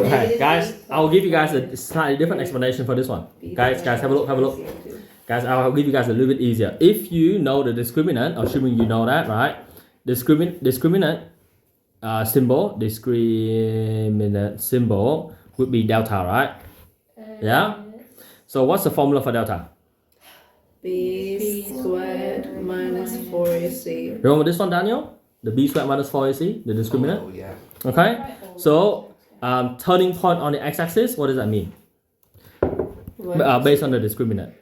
Okay, guys, I'll give you guys a slightly different explanation for this one. Guys, have a look. Guys, I'll give you guys a little bit easier. If you know the discriminant, assuming you know that, right? Discriminant symbol would be delta, right? Yeah? So what's the formula for delta? B squared minus 4ac. Remember this one, Daniel? The b squared minus 4ac, the discriminant? Oh, yeah. Okay? So, turning point on the x-axis, what does that mean? Based on the discriminant.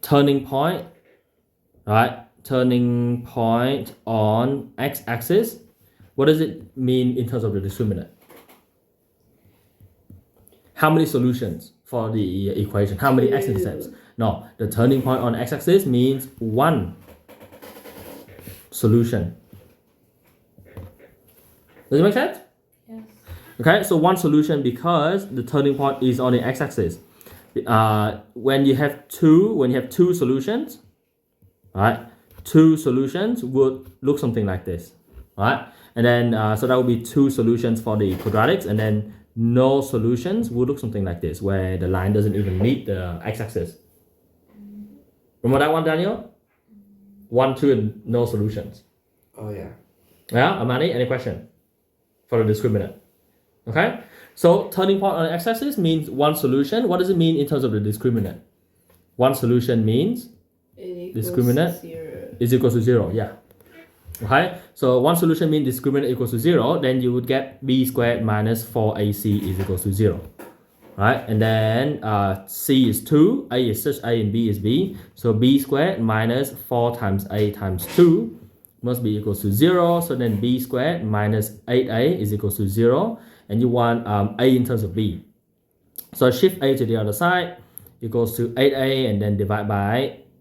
Turning point, right? Turning point on x-axis. What does it mean in terms of the discriminant? How many solutions for the equation? How many x-intercepts? No, the turning point on x-axis means one solution. Does it make sense? Yes. Okay, so one solution because the turning point is on the x-axis. When you have two solutions, right? Two solutions would look something like this, right? And then so that would be two solutions for the quadratics, and then no solutions would look something like this, where the line doesn't even meet the x-axis. Remember that one, Daniel? 1, 2, and no solutions. Oh, yeah. Yeah, Amani, any question for the discriminant? Okay, so turning point on the x-axis means one solution. What does it mean in terms of the discriminant? One solution means discriminant is equal to 0. Yeah. Okay, so one solution means discriminant equals to 0. Then you would get b squared minus 4ac is equal to 0. Right, and then c is 2, a is such a, and b is b. So b squared minus 4 times a times 2 must be equal to 0. So then b squared minus 8a is equal to 0. And you want a in terms of b. So shift a to the other side equals to 8a, and then divide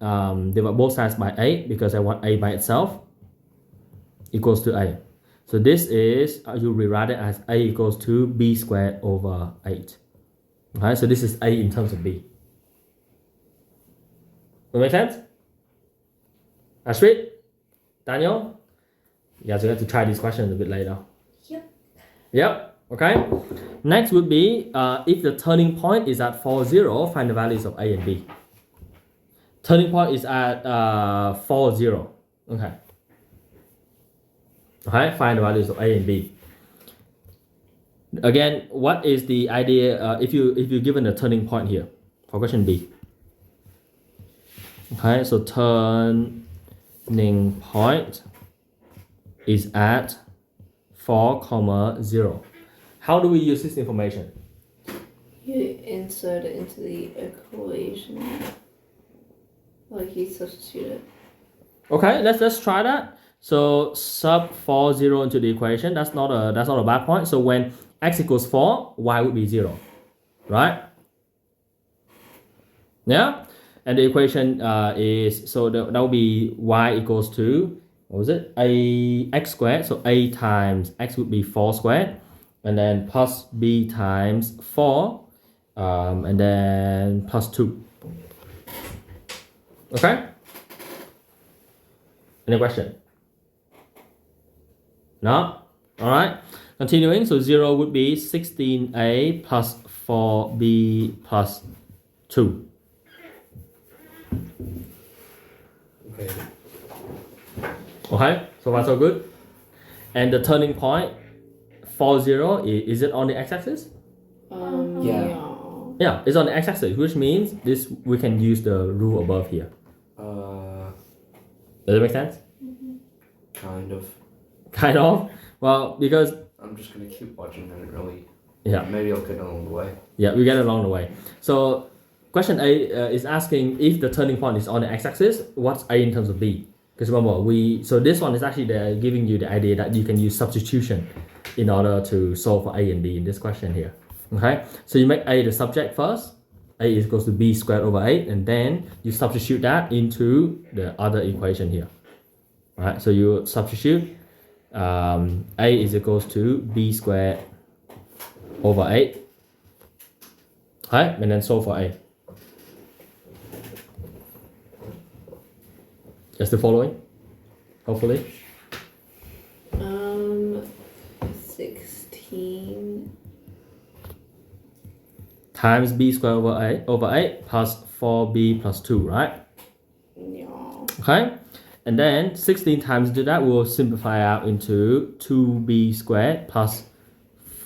both sides by 8 because I want a by itself equals to a. So this is, you rewrite it as a equals to b squared over 8. Okay, so this is a in terms of b. Does that make sense? Ashwin? Daniel? You guys will have to try these questions a bit later. Yep. Okay. Next would be if the turning point is at 4, 0, find the values of a and b. Turning point is at 4, 0. Okay. Okay, find the values of a and b. Again, what is the idea if you're given a turning point here for question B? Okay, so turning point is at 4, 0. How do we use this information? You insert it into the equation. Like you substitute it. Okay, let's try that. So sub 4, 0 into the equation. That's not a bad point. So when x equals 4, y would be 0, right? Yeah, and the equation is, so that would be y equals to, what was it, a x squared. So a times x would be 4 squared, and then plus b times 4, and then plus 2. Okay, any question? No? Alright, continuing. So 0 would be 16a plus 4b plus 2. Okay. Okay, so far so good. And the turning point 4, 0, is it on the x-axis? Yeah. Yeah, it's on the x-axis, which means this we can use the rule above here. Does it make sense? Kind of. Kind of. Well, because I'm just gonna keep watching and really. yeah, Maybe I'll get along the way. yeah, we get along the way. So question A is asking if the turning point is on the x-axis, what's a in terms of b? Because remember, so this one is actually giving you the idea that you can use substitution in order to solve for a and b in this question here. Okay, so you make a the subject first. A is equals to b squared over 8, and then you substitute that into the other equation here. Right, so you substitute a is equals to b squared over 8. Right, and then solve for a. Just the following, hopefully. 16 times b squared over 8 plus 4b plus 2, right? Yeah. Okay, and then 16 times do that will simplify out into 2b squared plus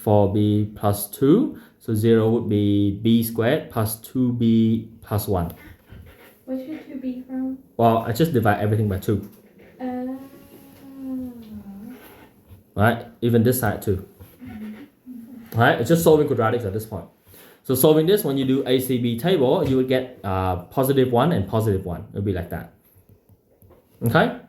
4b plus 2. So 0 would be b squared plus 2b plus 1. Where's your 2b from? Well, I just divide everything by 2, right? Even this side too. Right? It's just solving quadratics at this point. So solving this, when you do ACB table, you would get positive 1 and positive 1. It would be like that. Okay?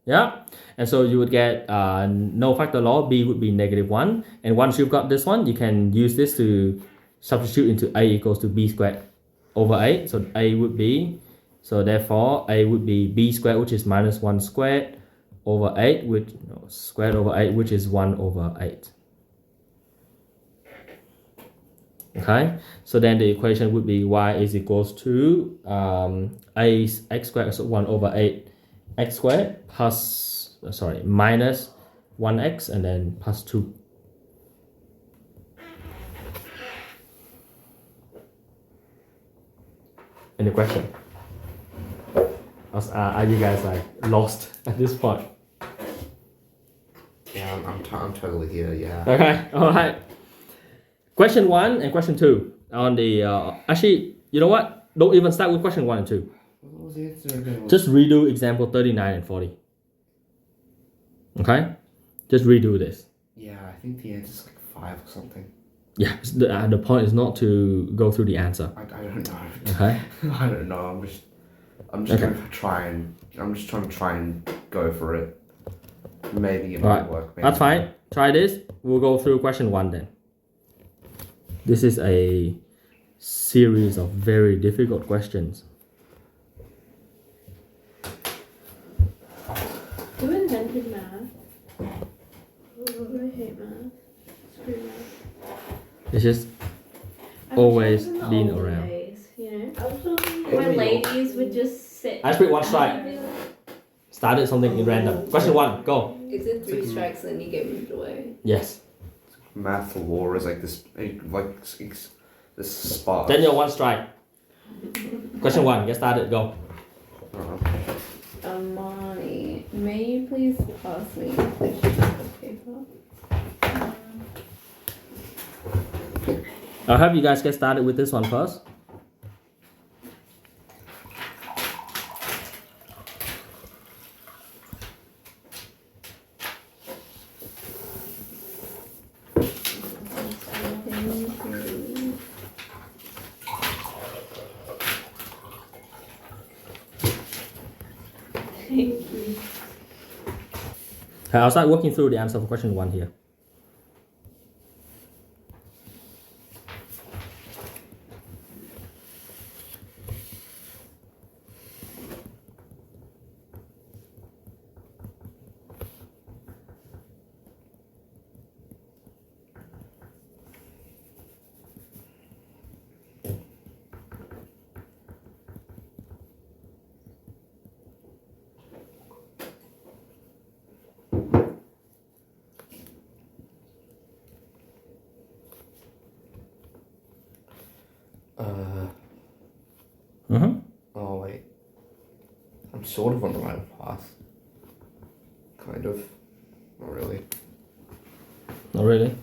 Yeah? And so you would get no factor law, b would be negative 1. And once you've got this one, you can use this to substitute into a equals to b squared over 8. So a would be, so therefore a would be b squared, which is minus 1 squared over 8, which squared over 8, which is 1 over 8. Okay, so then the equation would be y is equals to a x squared, so 1 over 8 x squared plus, minus 1x and then plus 2. Any question? Are you guys like lost at this point? Yeah, I'm totally here. Yeah. Okay, all right. Question 1 and question 2 on the actually, you know what? Don't even start with question 1 and 2. What was the answer again? Just redo example 39 and 40. Okay? Just redo this. Yeah, I think the answer's like 5 or something. Yeah, the point is not to go through the answer. I don't know. Okay? I don't know. I'm just Okay. gonna try and try and go for it. Maybe it Alright, might work. Maybe that's fine. Try this. We'll go through question 1 then. This is a series of very difficult questions. Who invented math? Oh, I hate math. Screw math. It's just I'm always sure it was in the been old around. days, you know? Maybe When you'll- ladies would just sit. I pick one and strike. be like, Started something in random. Question 1, go. Is it 3 strikes and you get moved away? Yes. Math law is like this, this spot. Daniel, 1 strike. Question 1, get started, go. Amani, may you please pass me the sheet of paper? I'll have you guys get started with this one first. Okay, I'll start working through the answer for question 1 here. Oh wait. I'm sort of on the right path. Kind of. Not really. Not really.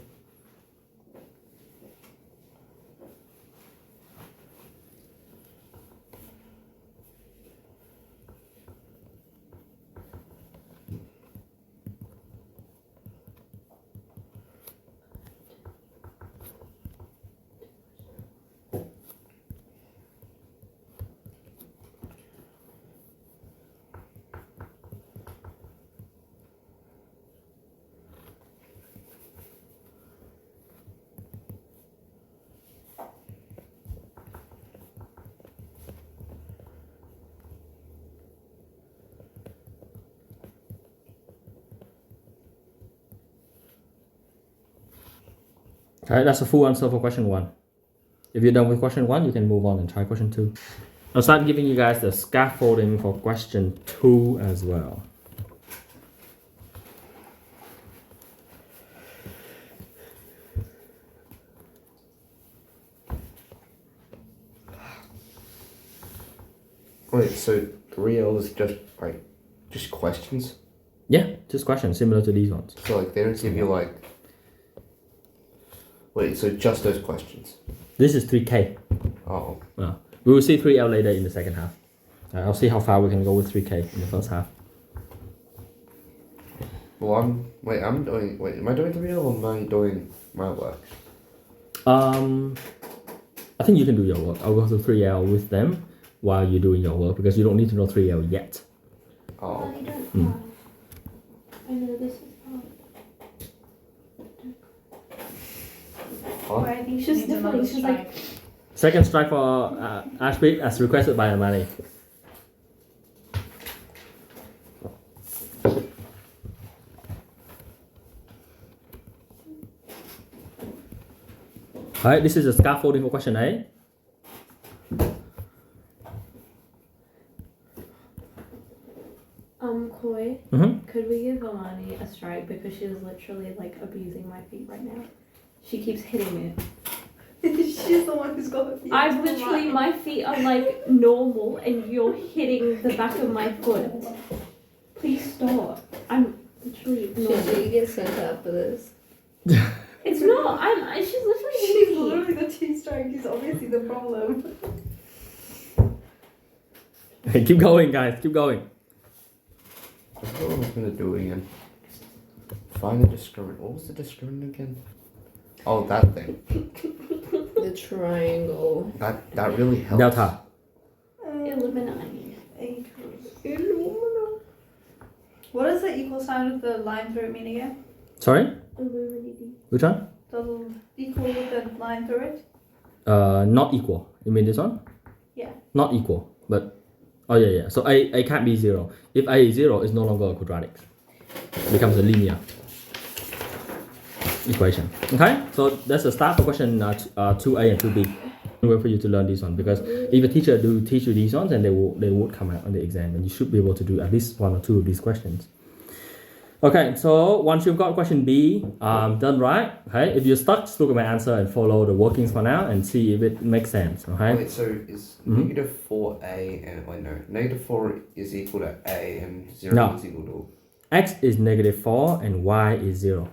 Alright, that's the full answer for question 1. If you're done with question 1, you can move on and try question 2. I'll start giving you guys the scaffolding for question 2 as well. Wait, so 3L is just like just questions? Yeah, just questions similar to these ones. So like they don't give you like. Wait, so just those questions? This is 3K. Oh. We will see 3L later in the second half. I'll see how far we can go with 3K in the first half. Well, am I doing 3L or am I doing my work? I think you can do your work. I'll go through 3L with them while you're doing your work because you don't need to know 3L yet. Oh. I don't know. I know this is hard. Huh? I think It's she just needs another different. It's just like strike. Second strike for Ashby as requested by Amani. Alright, this is a scaffolding for question A. Koi, Mm-hmm. could we give Alani a strike because she's literally like abusing my feet right now? She keeps hitting it. She's the one who's got the feet. I've literally, my feet are like normal and you're hitting the back of my foot. Please stop. I'm literally Should not. you get sent out for this? It's not. She's literally She's hitting me. literally the 2 strike. She's obviously the problem. Keep going, guys. Keep going. That's what I was gonna do again. Find the discriminant. What was the discriminant again? Oh, that thing. The triangle. That really helps. Delta. Illuminati. What does the equal sign with the line through it mean again? Sorry? Illuminati. Which one? The equal with the line through it? Not equal. You mean this one? Yeah. Not equal, but yeah. So a can't be 0. If a is 0, it's no longer a quadratic. It becomes a linear equation. Okay, so that's the start for question 2A and 2B. Wait for you to learn this one because if a teacher do teach you these ones, then they would come out on the exam, and you should be able to do at least 1 or 2 of these questions. Okay, so once you've got question B done right, okay, if you're stuck, just look at my answer and follow the workings for now and see if it makes sense. Okay. Wait, so is negative 4A and wait no, negative 4 is equal to A and 0 No. is equal to. X is negative 4 and Y is 0.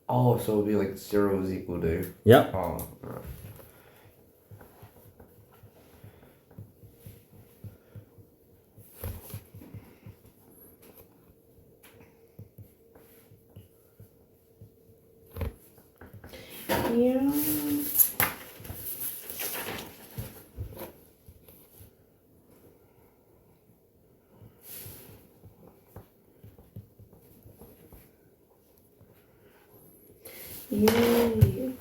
Oh, so it'll be like 0 is equal to. Yep. Oh, alright. Yeah. Yay.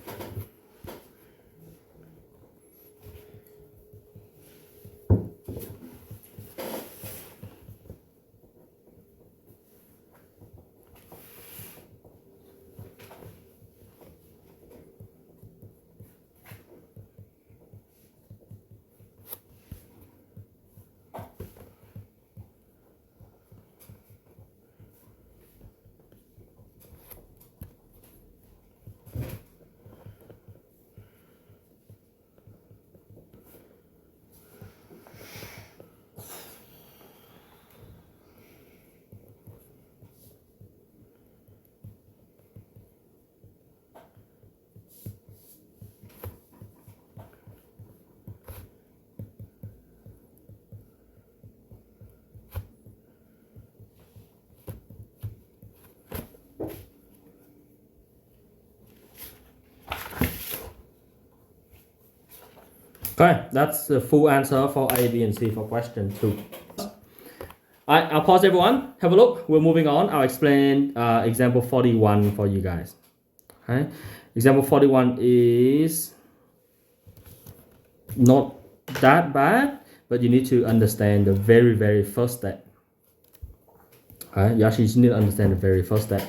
Okay, that's the full answer for A, B, and C for question 2. Alright, I'll pause everyone. Have a look. We're moving on. I'll explain example 41 for you guys. Okay, example 41 is not that bad, but you need to understand the very, very first step. Okay, you actually need to understand the very first step.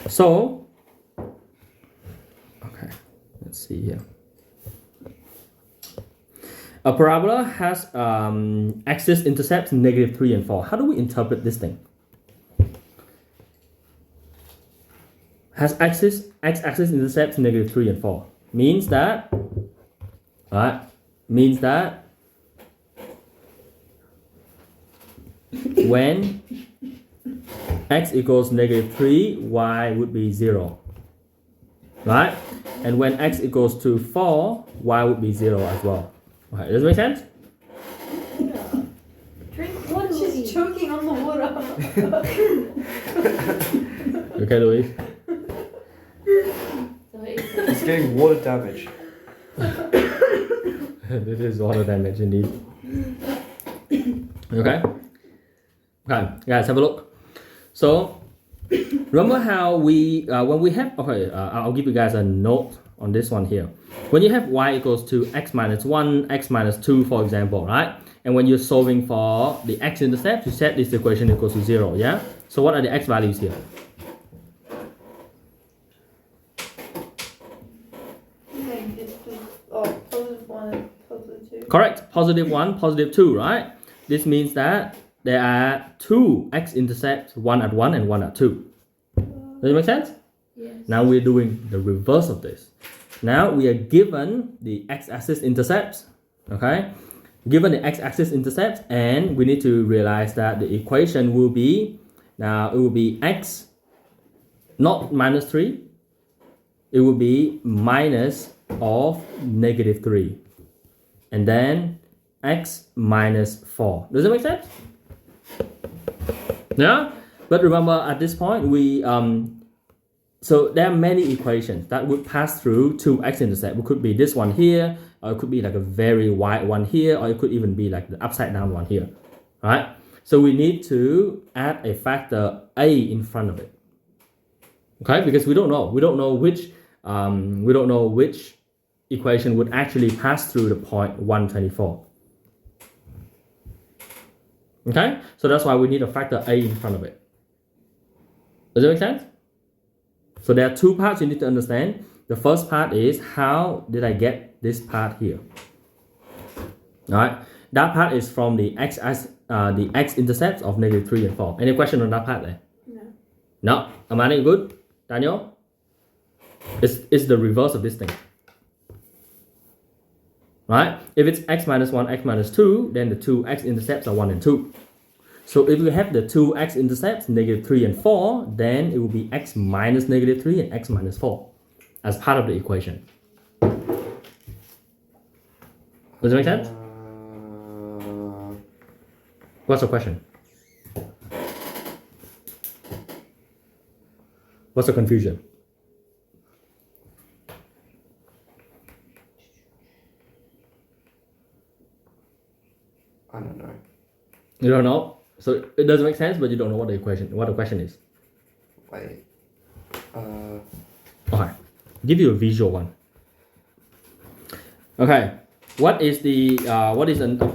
So, okay, let's see here. A parabola has axis intercepts negative 3 and 4. How do we interpret this thing? Has x-axis intercepts negative 3 and 4. Means that when x equals -3, y would be 0. Right? And when x equals to 4, y would be 0 as well. Okay, does it make sense? Drink water. She's choking on the water. Okay, Louise? He's getting water damage. This is water damage indeed. Okay? Okay, guys, have a look. So, remember how we, when we have, okay, I'll give you guys a note on this one here. When you have y equals to x minus 1, x minus 2, for example, right? And when you're solving for the x-intercept, you set this equation equals to 0, yeah? So what are the x values here? +1 and +2. Correct, +1, +2, right? This means that there are two x-intercepts, one at 1 and one at 2. Does it make sense? Yes. Now we're doing the reverse of this. Now we are given the x-axis intercepts, okay? Given the x-axis intercepts, and we need to realize that the equation will be, now it will be x, not -3, it will be minus of -3, and then x minus 4. Does it make sense? Yeah? But remember, at this point, we so there are many equations that would pass through two x-intercepts. It could be this one here, or it could be like a very wide one here, or it could even be like the upside down one here, right? So we need to add a factor a in front of it, okay? Because we don't know which equation would actually pass through the point 124. Okay, so that's why we need a factor a in front of it. Does it make sense? So there are two parts you need to understand. The first part is, how did I get this part here? All right, that part is from the x-intercepts of -3 and 4. Any question on that part there? No. No? Amanda, you good? Daniel? It's the reverse of this thing. Right? If it's x minus 1, x minus 2, then the two x-intercepts are 1 and 2. So if we have the two x-intercepts, -3 and 4, then it will be x minus -3 and x minus 4 as part of the equation. Does it make sense? What's the question? What's the confusion? I don't know. You don't know? So it doesn't make sense, but you don't know what the question is. Wait. Okay. Give you a visual one. Okay. What is a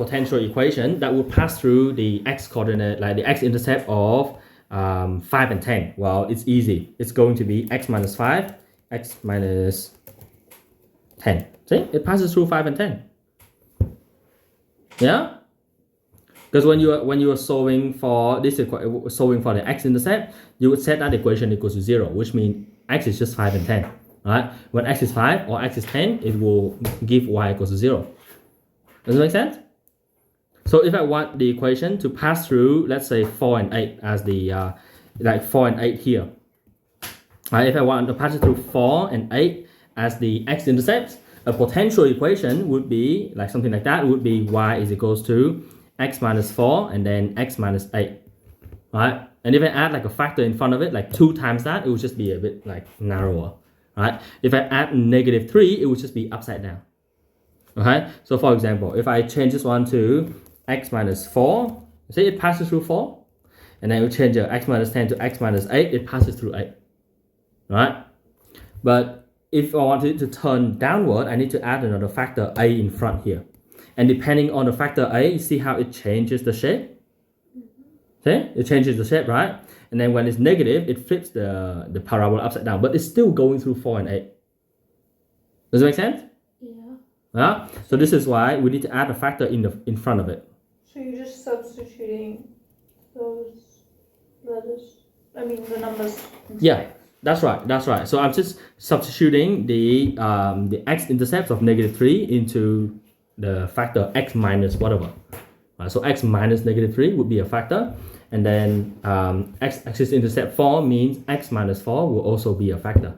potential equation that will pass through the x coordinate, like the x-intercept of 5 and 10? Well, it's easy. It's going to be x minus 5, x minus 10. See? It passes through 5 and 10. Yeah? Because when you are solving for this solving for the x-intercept, you would set that equation equals to 0, which means x is just 5 and 10. Right? When x is 5 or x is 10, it will give y equals to 0. Does it make sense? So if I want the equation to pass through, let's say 4 and 8 as the like 4 and 8 here. If I want to pass it through 4 and 8 as the x-intercepts, a potential equation would be like something like that. It would be y is equals to x minus 4 and then x minus 8, right? And if I add like a factor in front of it, like 2 times that, it would just be a bit like narrower, right? If I add -3, it would just be upside down, okay? So for example, if I change this one to x minus 4, see it passes through 4, and then we change x minus 10 to x minus 8, it passes through 8, right? But if I want it to turn downward, I need to add another factor a in front here. And depending on the factor a, you see how it changes the shape? See? It changes the shape, right? And then when it's negative, it flips the parabola upside down, but it's still going through 4 and 8. Does it make sense? Yeah. So this is why we need to add a factor in front of it. So you're just substituting those letters, the numbers. Yeah, that's right. So I'm just substituting the x-intercepts of -3 into the factor x minus whatever, Right? So x minus negative 3 would be a factor. And then x-axis intercept 4 means x minus 4 will also be a factor.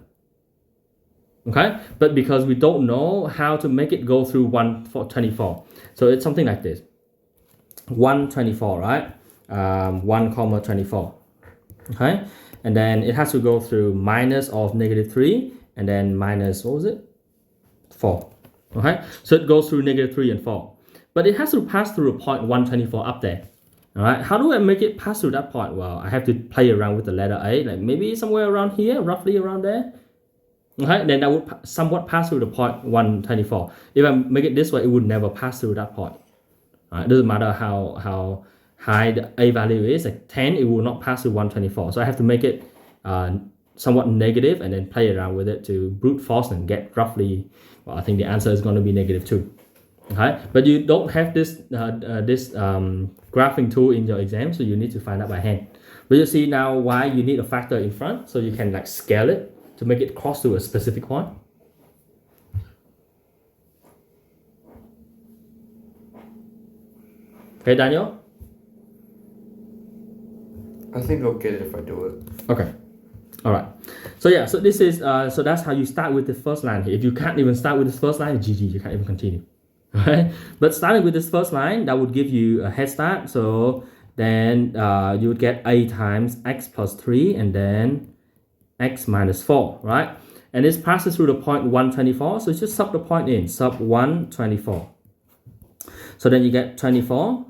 Okay? But because we don't know how to make it go through 124, so it's something like this. 124, right? 1 comma 24. Okay? And then it has to go through minus of negative 3 and then minus, what was it? 4. Okay? So it goes through negative 3 and 4. But it has to pass through a point 124 up there. All right, how do I make it pass through that point? Well, I have to play around with the letter A, like maybe somewhere around here, roughly around there. Okay, then that would somewhat pass through the point 124. If I make it this way, it would never pass through that point. All right, it doesn't matter how high the A value is, like 10, it will not pass through 124. So I have to make it somewhat negative and then play around with it to brute force and get roughly, well, I think the answer is going to be negative 2. Okay, but you don't have this graphing tool in your exam, so you need to find out by hand. But you see now why you need a factor in front, so you can like scale it to make it cross to a specific point. Okay, Daniel? I think I'll get it if I do it. Okay. All right. So yeah, so this is so that's how you start with the first line here. If you can't even start with this first line, GG, you can't even continue. Okay, but starting with this first line, that would give you a head start. So then you would get a times x plus 3 and then x minus 4, right? And this passes through the point 124, so just sub the point in, sub 124. So then you get 24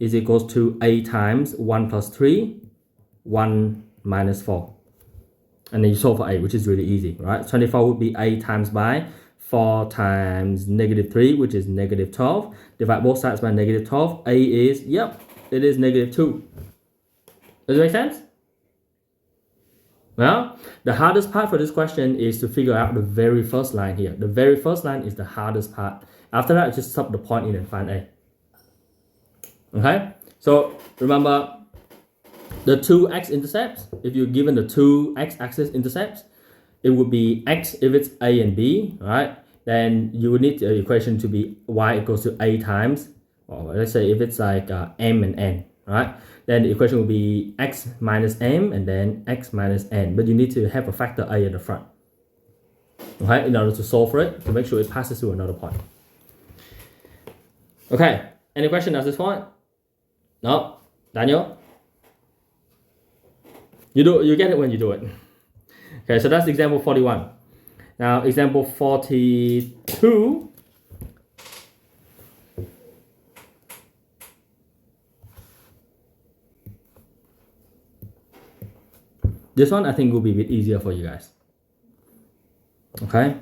is equals to a times 1 plus 3, 1 minus 4. And then you solve for a, which is really easy, right? 24 would be a times by 4 times negative 3, which is negative 12. Divide both sides by negative 12. A is, yep, it is negative 2. Does it make sense? Well, the hardest part for this question is to figure out the very first line here. The very first line is the hardest part. After that, just sub the point in and find A. Okay? So remember, the two x-intercepts, if you're given the two x-axis intercepts, it would be x if it's a and b, right? Then you would need the equation to be y equals to a times, or let's say if it's like m and n, right? Then the equation will be x minus m and then x minus n. But you need to have a factor a at the front, okay, in order to solve for it, to make sure it passes through another point. Okay, any question at this point? No? Daniel? You get it when you do it. Okay, so that's example 41. Now, example 42. This one I think will be a bit easier for you guys. Okay.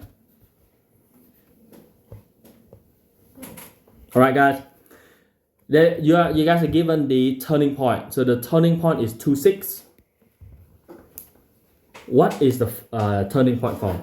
All right, guys. You guys are given the turning point. So the turning point is 2, 6. What is the turning point for?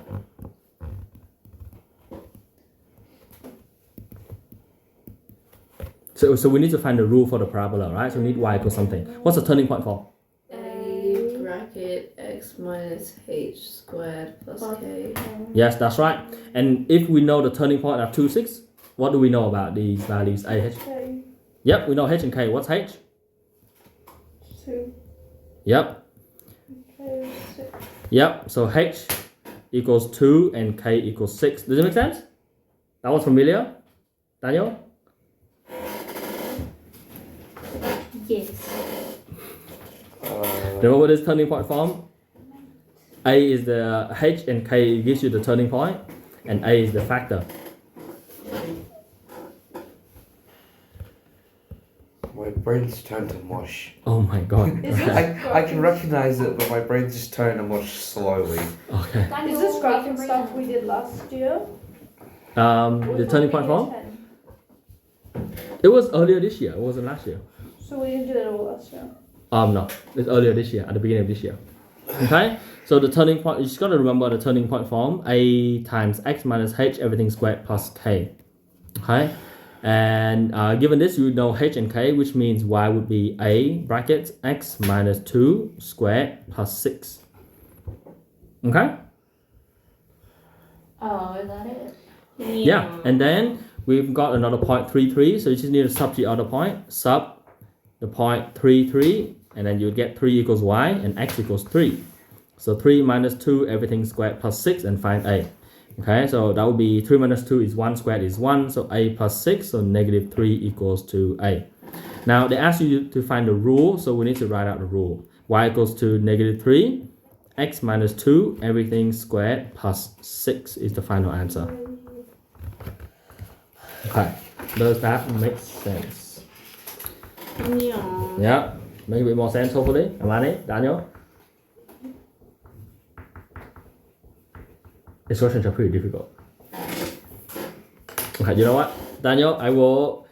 So we need to find the rule for the parabola, right? So we need y equals something. What's the turning point for? A bracket x minus h squared plus k. Yes, that's right. And if we know the turning point of 2, 6, what do we know about these values a, h? K. Yep, we know h and k. What's h? 2. Yep. K 6. Yep, so h equals 2 and k equals 6. Does it make sense? That was familiar? Daniel? Yes. Remember what is turning point form? A is the h and k gives you the turning point, and a is the factor. My brain's turned to mush. Oh my god. Is Okay. I can recognize it, but my brain's just turned to mush slowly. Okay. Is this graphic stuff we did last year? The turning point form? It was earlier this year. It wasn't last year. So we didn't do that all last year. No, it's earlier this year, at the beginning of this year. Okay, so the turning point, you just got to remember the turning point form, a times x minus h, everything squared plus k. Okay, and given this, you know h and k, which means y would be a brackets x minus 2 squared plus 6. Okay? Oh, is that it? Yeah, and then we've got another point 33, so you just need to sub the other point, sub the point 33, and then you get 3 equals y and x equals 3. So 3 minus 2, everything squared plus 6, and find a. Okay, so that would be 3 minus 2 is 1 squared is 1, so a plus 6, so negative 3 equals to a. Now they ask you to find the rule, so we need to write out the rule. Y equals to negative 3, x minus 2, everything squared plus 6 is the final answer. Okay, does that make sense? Yeah. Yeah, make a bit more sense hopefully. Amani, Daniel? These questions are pretty difficult. Okay, you know what? Daniel, I will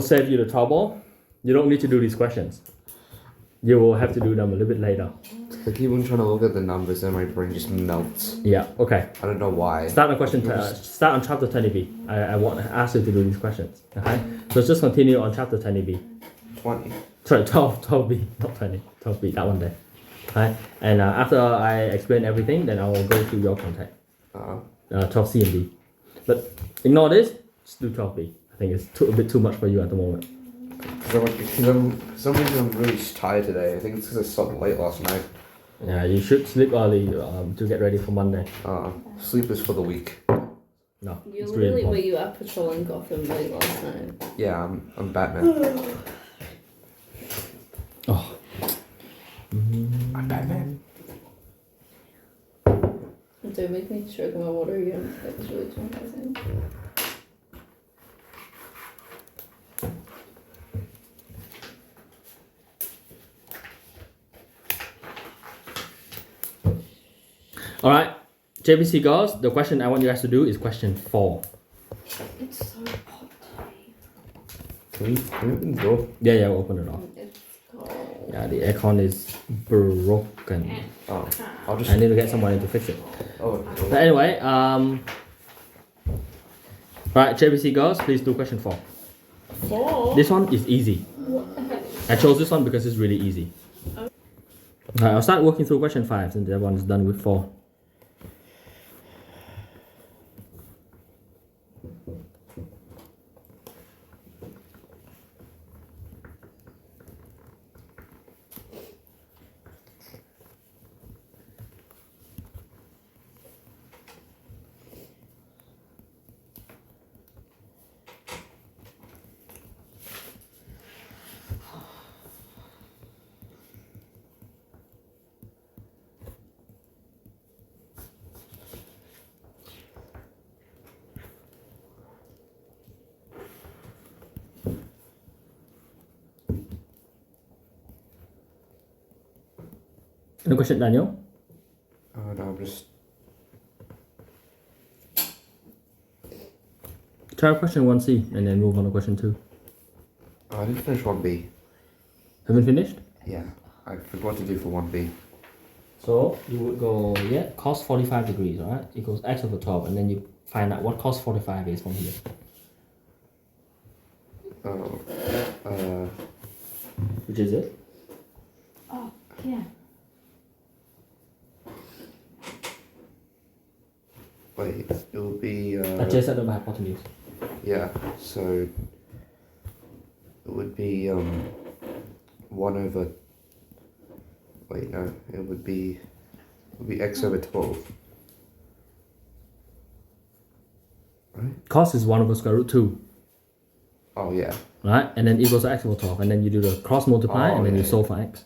save you the trouble. You don't need to do these questions. You will have to do them a little bit later. I keep on trying to look at the numbers and my brain just melts. Yeah, okay. I don't know why. Start on start on chapter 20b. I want to ask you to do these questions. Okay? So just continue on chapter 20b. 20. Sorry, 12b, not 20. 12b, that one there. Okay? And after I explain everything, then I will go to your contact. 12c and b. But ignore this, just do 12b. I think it's a bit too much for you at the moment. For some reason I'm really tired today. I think it's because I slept late last night. Yeah, you should sleep early to get ready for Monday. Sleep is for the weak. No, You it's literally really were important. you up patrolling Gotham late last night? Yeah, I'm Batman. Oh. I'm Batman. Don't make me choke my water again. That was really traumatizing. All right, JBC girls, the question I want you guys to do is question 4. It's so hot today. Can we open the door? Yeah, we'll open it up. It's cold. Yeah, the aircon is broken. Oh, I'll just. I need to get someone in to fix it. Oh. But anyway, right, JBC girls, please do question 4. 4? This one is easy. I chose this one because it's really easy. Okay, I'll start working through question 5 since everyone is done with 4. Any question, Daniel? No, I'm just. Try question 1C and then move on to question 2. I didn't finish 1B. Haven't finished? Yeah, I forgot to do for 1B. So you would go, cos 45 degrees, right? Equals x over 12, and then you find out what cos 45 is from here. Which is it? Oh, yeah. Wait, it will be. Adjacent over hypotenuse. Yeah, so. It would be 1 over. Wait, no, it would be x over 12. Right? Cos is 1 over square root 2, Oh, yeah. right? And then equals to x over 12, and then you do the cross multiply, and then you solve for x.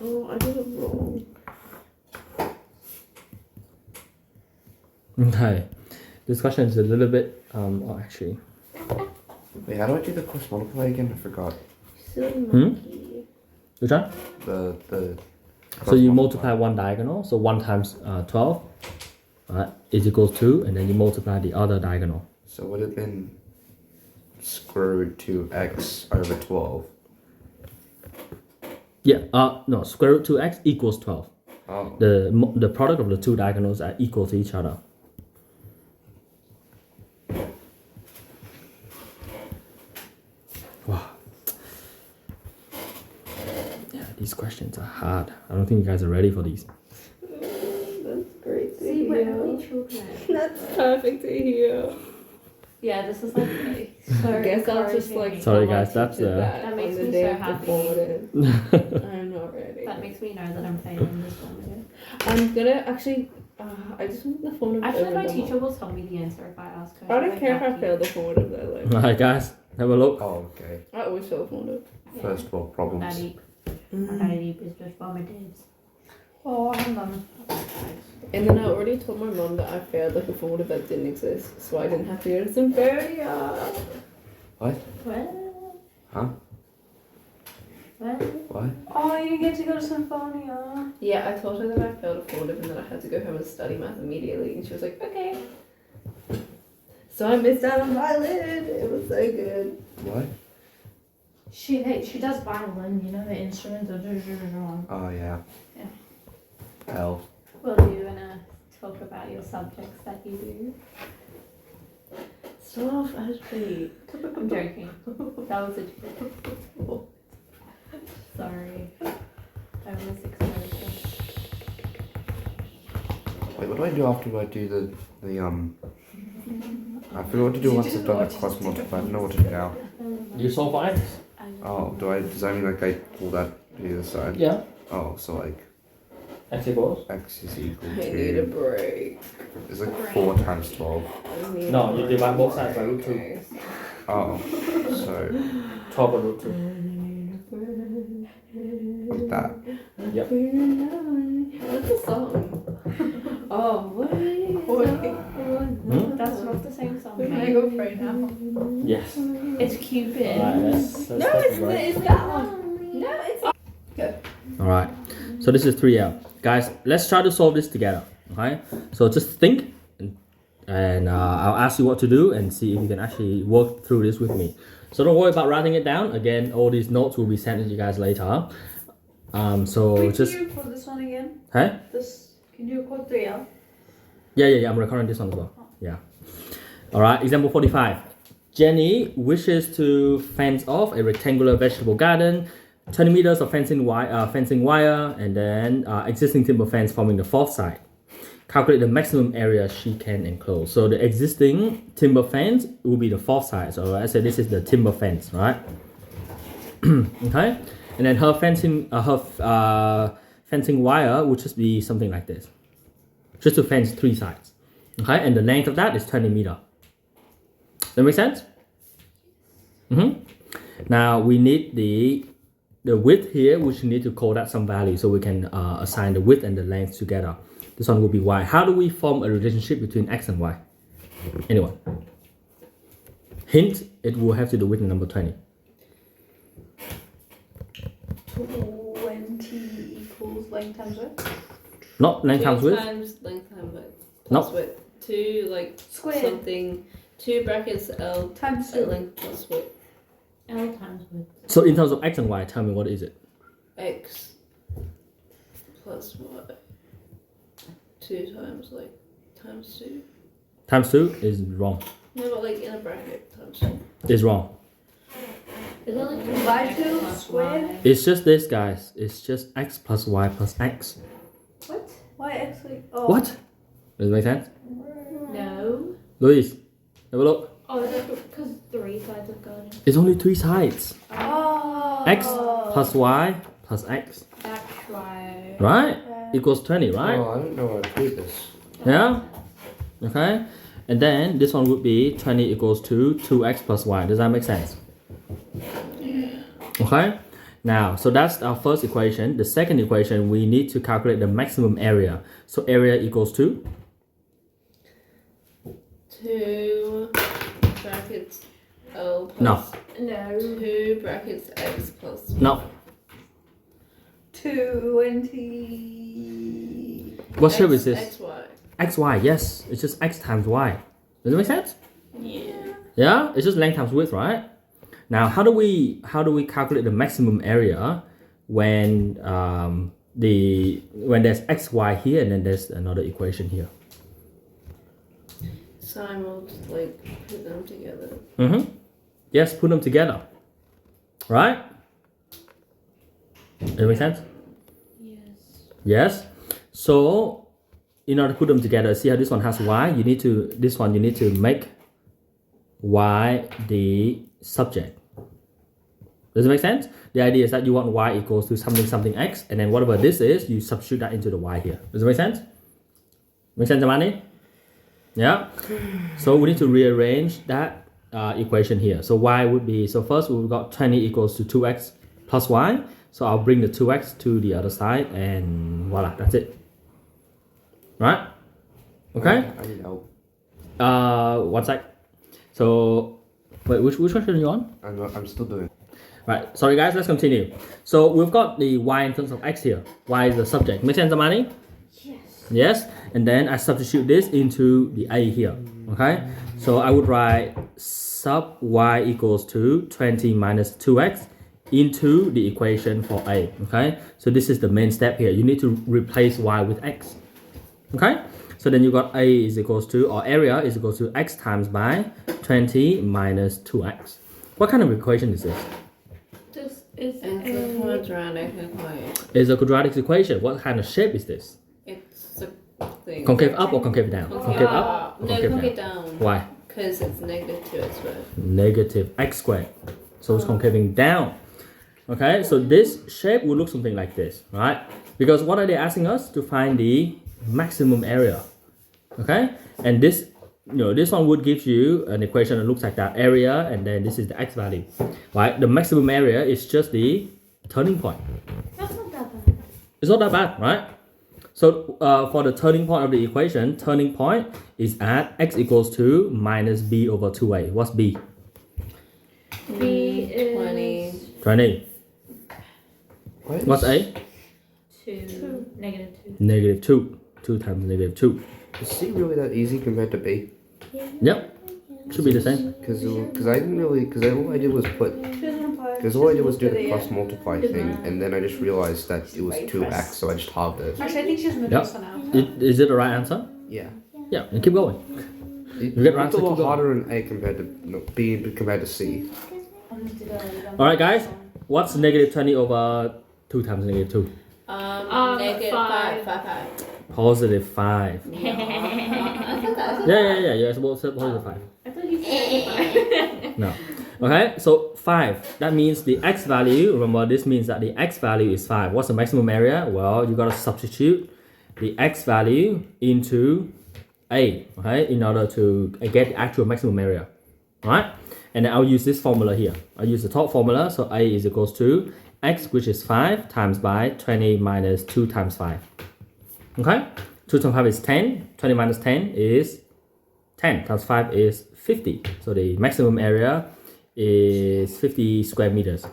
Oh, I did it wrong. Okay, this question is a little bit, actually. Wait, how do I do the cross multiply again? I forgot. Silly monkey. Which one? The So you multiply one diagonal, so 1 times 12, right, is equals 2, and then you multiply the other diagonal. So it would have been square root 2x over 12. Yeah, no, square root 2x equals 12. Oh. The product of the two diagonals are equal to each other. Wow. Yeah, These questions are hard. I don't think you guys are ready for these. That's great to See, we're only hear. children. That's perfect to hear. Yeah, this is like so I guess I'll just like. encouraging. Sorry, tell my guys, that's, teacher that That makes on the me day so of happy. performative. I'm not ready. That makes me know that I'm failing this one again. I'm gonna actually. I just want the formative. I feel over like my the teacher will tell me the answer if I ask her. I don't She's care like, if I "Lucky." fail the formative though. Like, Alright, guys, have a look. Oh, okay. I always fail formative. Yeah. First world problems. Daddy, my daddy is just formatives. Oh, hang on. And then I already told my mum that I failed like a formative that didn't exist, so I didn't have to go to Symphonia. What? Well, Huh? well. What? Oh, you get to go to Symphonia. Yeah, I told her that I failed a formative and then I had to go home and study math immediately, and she was like, okay. So I missed out on violin. It was so good. What? She does violin, you know, the instrument. Oh, yeah. Yeah. Hell. Well, do you wanna talk about your subjects that you do? Stop, Ashley. I'm joking. That was a joke. Sorry. I was exposed. Wait, what do I do after I do the I forgot what to do once I've done the cross multiply. I don't know what to do now. You solve for x? Oh, does that mean like I pull that to the other side? Yeah. Oh, so like X equals? x is equal I need a to. break. It's like 4 times 12. I need No, a you divide both sides by root 2. break. Oh, so 12 over root 2. like that. What's the song? Oh, That's not the same song. Can I mate. go pray now? Yes. It's Cupid. Alright, let's No, take a it's break. that one. No, it's. Alright, so this is 3L. Guys, let's try to solve this together. Okay, so just think and I'll ask you what to do and see if you can actually work through this with me. So don't worry about writing it down. Again, all these notes will be sent to you guys later. So just. Can you record this one again? Huh? Can you record 3L? Yeah. I'm recording this one as well. Yeah. Alright, example 45. Jenny wishes to fence off a rectangular vegetable garden, 20 meters of fencing wire, and then existing timber fence forming the fourth side. Calculate the maximum area she can enclose. So the existing timber fence will be the fourth side. So I said this is the timber fence, right? Okay, and then her fencing wire would just be something like this, just to fence 3 sides. Okay, and the length of that is 20 meters. That make sense? Now we need the width here, which we need to call that some value, so we can assign the width and the length together. This one will be y. How do we form a relationship between x and y? Anyone? Hint, it will have to do with the number 20. 20 equals length times width. Not length times width. Times length times width. No. Plus width. 2 like Squared. something. 2 brackets L Times at length plus width. L times width. So in terms of x and y, tell me what is it? X plus y. 2 times like times 2. Times 2 is wrong. No, but like in a bracket times 2. Is wrong. Is that like Y two squared? It's just this, guys. It's just x plus y plus x. What? Why actually? Oh. What? Does it make sense? No. Louise, have a look. Oh, is that because 3 sides of garden? It's only 3 sides. Oh. X plus y plus x. That's right. Right? Equals 20, right? Oh, I don't know how to do this. Yeah? Okay? And then this one would be 20 equals to 2x plus y. Does that make sense? Okay? Now, so that's our first equation. The second equation, we need to calculate the maximum area. So area equals to? 2 brackets L plus No. No. 2 brackets X plus No. 20. What shape is this? XY. XY, yes. It's just x times y. Does it make sense? Yeah. Yeah? It's just length times width, right? Now, how do we calculate the maximum area when when there's xy here and then there's another equation here? So I will just like put them together. Yes, put them together. Right? Does it make sense? Yes. Yes. So in order to put them together, see how this one has y. You need to make y the subject. Does it make sense? The idea is that you want y equals to something x, and then whatever this is, you substitute that into the y here. Does it make sense? Make sense, Amani? Yeah. So we need to rearrange that equation here. So y would be, so first we've got 20 equals to 2x plus y. So I'll bring the 2x to the other side, and voila, that's it. Right? Okay? I need help. 1 sec. So, wait, which question are you on? I'm still doing. Right, sorry guys, let's continue. So we've got the y in terms of x here. Y is the subject. Make sense, Amani? Yes. Yes, and then I substitute this into the a here. Okay, so I would write sub y equals to 20 minus 2x into the equation for a. Okay, so this is the main step here. You need to replace y with x. Okay, so then you got a is equals to, or area is equals to x times by 20 minus 2x. What kind of equation is this? This is It's a quadratic equation. It's a quadratic equation. What kind of shape is this? It's a thing. Concave up or concave down? Concave up? No, Concave concave down. down. Why? Because it's negative 2x squared. Negative x squared. So it's concaving down. Okay, so this shape will look something like this, right? Because what are they asking us? To find the maximum area. Okay, and this, this one would give you an equation that looks like that, area, and then this is the x value, right? The maximum area is just the turning point. That's not that bad. It's not that bad, right? So for the turning point of the equation, turning point is at x equals to minus b over 2a. What's b? B is 20. 20. What's a? 2. Negative 2. Negative 2. 2 times negative 2. Is C really that easy compared to B? Yep. Should be the same. Because I didn't really, because all I did was all I did was do the plus multiply thing, and then I just realized that it was 2x, so I just halved it. Actually, I think she's middle Yep. for now. Is it the right answer? Yeah. Yeah, and keep going. It, You get it's answer, a keep lot going. harder in A compared to B compared to C. Alright guys, what's negative 20 over 2 times negative 2? Negative 5. 5. Positive 5. I thought that Yeah, you're supposed to positive 5. I thought you said 5. No. Okay, so 5. That means the x value, remember this means that the x value is 5. What's the maximum area? Well, you gotta substitute the x value into a, okay, in order to get the actual maximum area, right? And then I'll use this formula here. I'll use the top formula, so a is equals to x, which is 5, times by 20 minus 2 times 5. Okay? 2 times 5 is 10, 20 minus 10 is 10, times 5 is 50. So the maximum area is 50 square meters.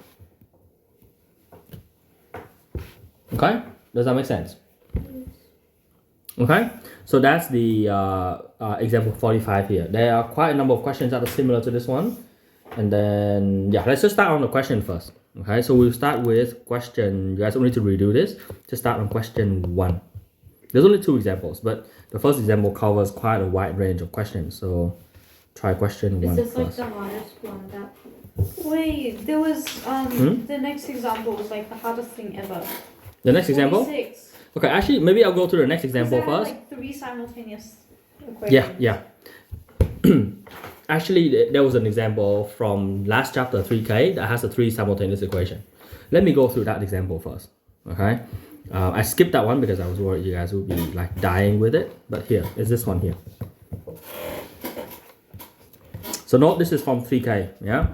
Okay? Does that make sense? Okay? So that's the example 45 here. There are quite a number of questions that are similar to this one. And then, yeah, let's just start on the question first. Okay, so we'll start with question, you guys don't need to redo this. Just start on question 1. There's only 2 examples, but the first example covers quite a wide range of questions. So try question 1 Is this like first. the hardest one that... Wait, there was Hmm? the next example was like the hardest thing ever. The next example? 46. Okay, actually, maybe I'll go to the next example Because there are, first. like 3 simultaneous equations. Yeah. Actually, there was an example from last chapter 3K that has a 3 simultaneous equation. Let me go through that example first. Okay, I skipped that one because I was worried you guys would be like dying with it. But here is this one here. So note this is from 3K. Yeah.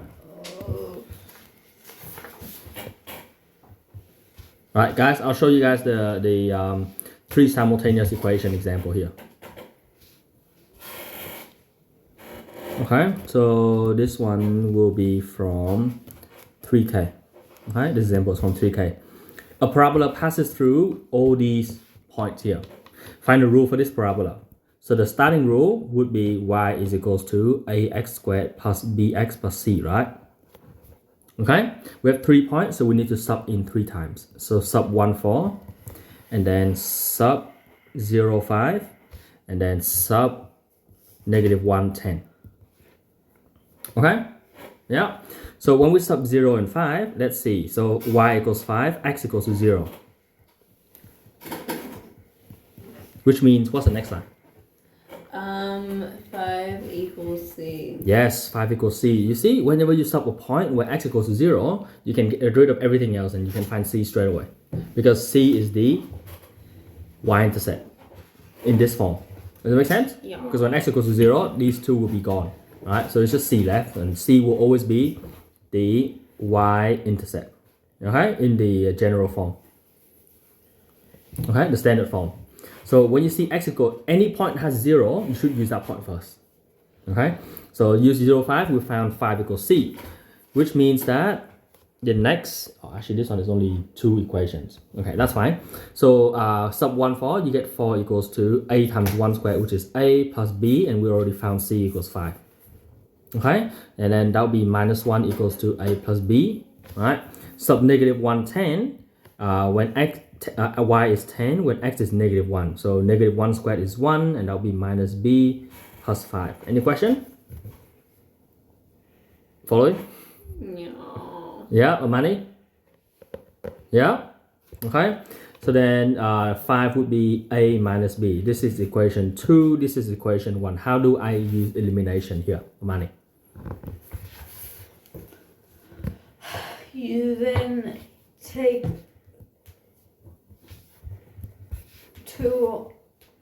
Alright, guys. I'll show you guys the 3 simultaneous equation example here. Okay, so this one will be from 3K. Okay, this example is from 3K. A parabola passes through all these points here. Find the rule for this parabola. So the starting rule would be y is equals to ax squared plus bx plus c, right? Okay, we have 3 points, so we need to sub in 3 times. So sub 1, 4, and then sub 0, 5, and then sub negative 1, 10. Okay, yeah. So when we sub 0 and 5, let's see. So y equals 5, x equals to 0. Which means, what's the next line? 5 equals c. Yes, 5 equals c. You see, whenever you sub a point where x equals to 0, you can get rid of everything else and you can find c straight away. Because c is the y-intercept in this form. Does it make sense? Yeah. Because when x equals to 0, these two will be gone. Right? So it's just c left, and c will always be the y-intercept. Okay? In the general form. Okay? The standard form. So when you see x equal, any point has 0, you should use that point first. Okay? So use 0, 5, we found 5 equals c. Which means that the next, actually this one is only 2 equations. Okay, that's fine. So sub 1, 4, you get 4 equals to a times 1 squared, which is a plus b, and we already found c equals 5. Okay, and then that will be minus 1 equals to a plus b. Right? Sub negative 1, 10, when y is 10, when x is negative 1. So negative 1 squared is 1, and that will be minus b plus 5. Any question? Following? Yeah. Yeah, Amani? Yeah? Okay. So then 5 would be a minus b. This is equation 2. This is equation 1. How do I use elimination here, Amani? You then take 2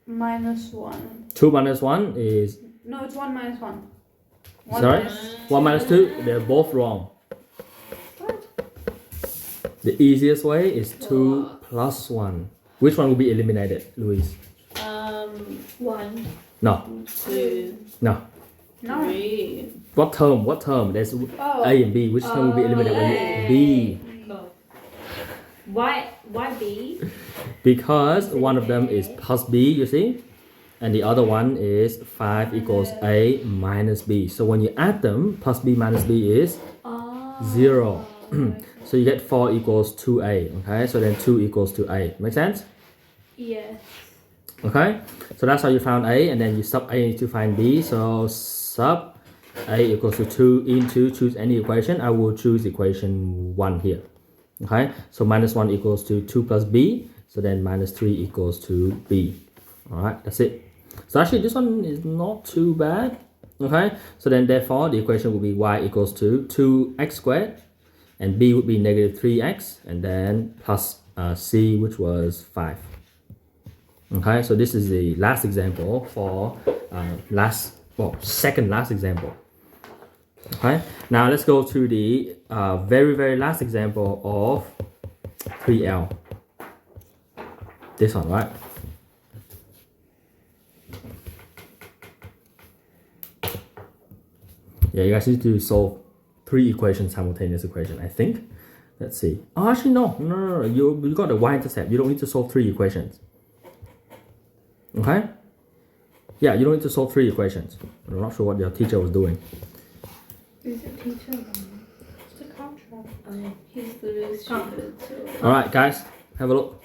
minus 1. 2 minus 1 is... No, it's 1 minus 1. 1 Sorry? minus 1 minus 2? They're both wrong. The easiest way is 2 plus 1. Which one will be eliminated, Louise? 1. No. 2. No. No. 3. What term? What term? There's Oh. A and B. Which term will be eliminated when you... B. Why B? Because one of them is plus b, you see, and the other one is 5 equals a minus b. So when you add them, plus b minus b is 0. So you get 4 equals 2a. Okay, so then 2 equals to a. Make sense? Yes. Okay, so that's how you found a, and then you sub a to find b. So sub a equals to 2 into, choose any equation. I will choose equation 1 here. Okay, so minus 1 equals to 2 plus b. So then minus 3 equals to b. Alright, that's it. So actually this one is not too bad. Okay, so then therefore the equation will be y equals to 2x squared, and b would be negative 3x, and then plus c, which was 5. Okay, so this is the last example for second last example. Okay, now let's go to the very last example of 3L. This one, right? Yeah, you guys need to solve 3 equations, simultaneous equation, I think. Let's see. Oh, actually, no. You got the y-intercept. You don't need to solve 3 equations. Okay? Yeah, you don't need to solve 3 equations. I'm not sure what your teacher was doing. Who's your teacher? It's a contract. He's literally stupid. Alright, guys, have a look.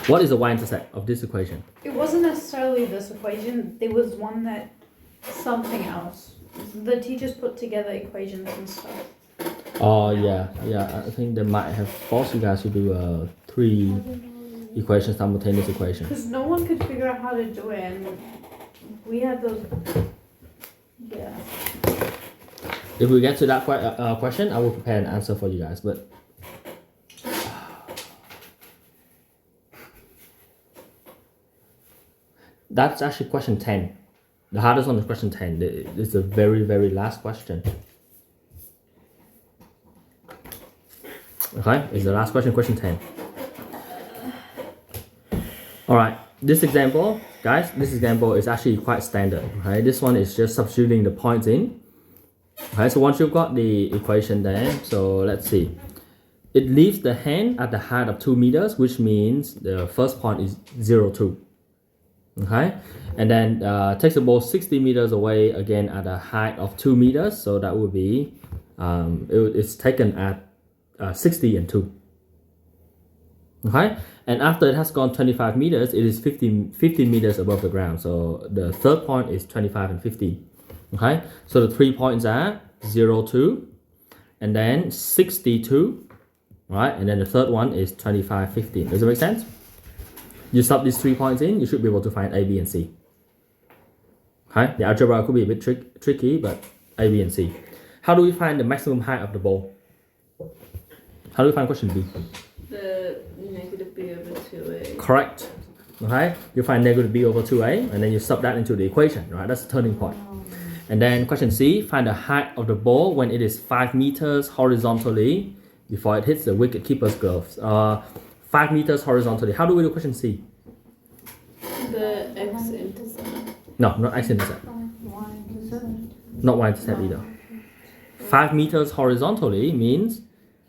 What is the y-intercept of this equation? It wasn't necessarily this equation. There was one that something else. The teachers put together equations and stuff. Oh, yeah. I think they might have forced you guys to do 3 equations, simultaneous equation. Because no one could figure out how to do it, and we had those. Yeah. If we get to that question, I will prepare an answer for you guys. But that's actually question 10. The hardest one is question 10. It's the very last question. Okay, it's the last question, question 10. Alright, this example, guys, this example is actually quite standard. Okay, this one is just substituting the points in. Okay, so once you've got the equation there, so let's see. It leaves the hand at the height of 2 meters, which means the first point is 0, 2. Okay, and then takes the ball 60 meters away again at a height of 2 meters, so that would be it's taken at 60 and 2. Okay, and after it has gone 25 meters, it is 50 meters above the ground, so the third point is 25 and 50. Okay, so the 3 points are 0, 2, and then 62, right? And then the third one is 25, 15. Does it make sense? You sub these 3 points in, you should be able to find A, B, and C. Okay, the algebra could be a bit tricky, but A, B, and C. How do we find the maximum height of the bowl? How do we find question B? The negative b over 2a. Correct. Okay, you find negative b over 2a, and then you sub that into the equation, right? That's the turning point. And then question C, find the height of the ball when it is 5 meters horizontally before it hits the wicket keeper's gloves. 5 meters horizontally. How do we do question C? The x-intercept. No, not x-intercept. Not y-intercept either. 5 meters horizontally means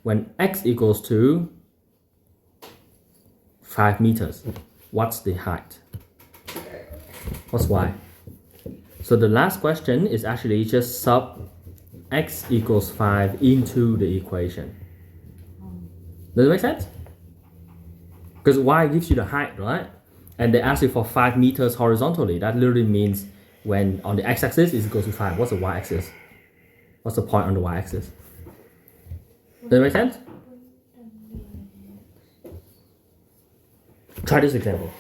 when x equals to 5 meters, what's the height? What's y? So the last question is actually just sub x equals 5 into the equation. Does it make sense? Because y gives you the height, right? And they ask you for 5 meters horizontally. That literally means when on the x-axis is equal to 5. What's the y-axis? What's the point on the y-axis? Does it make sense? Try this example.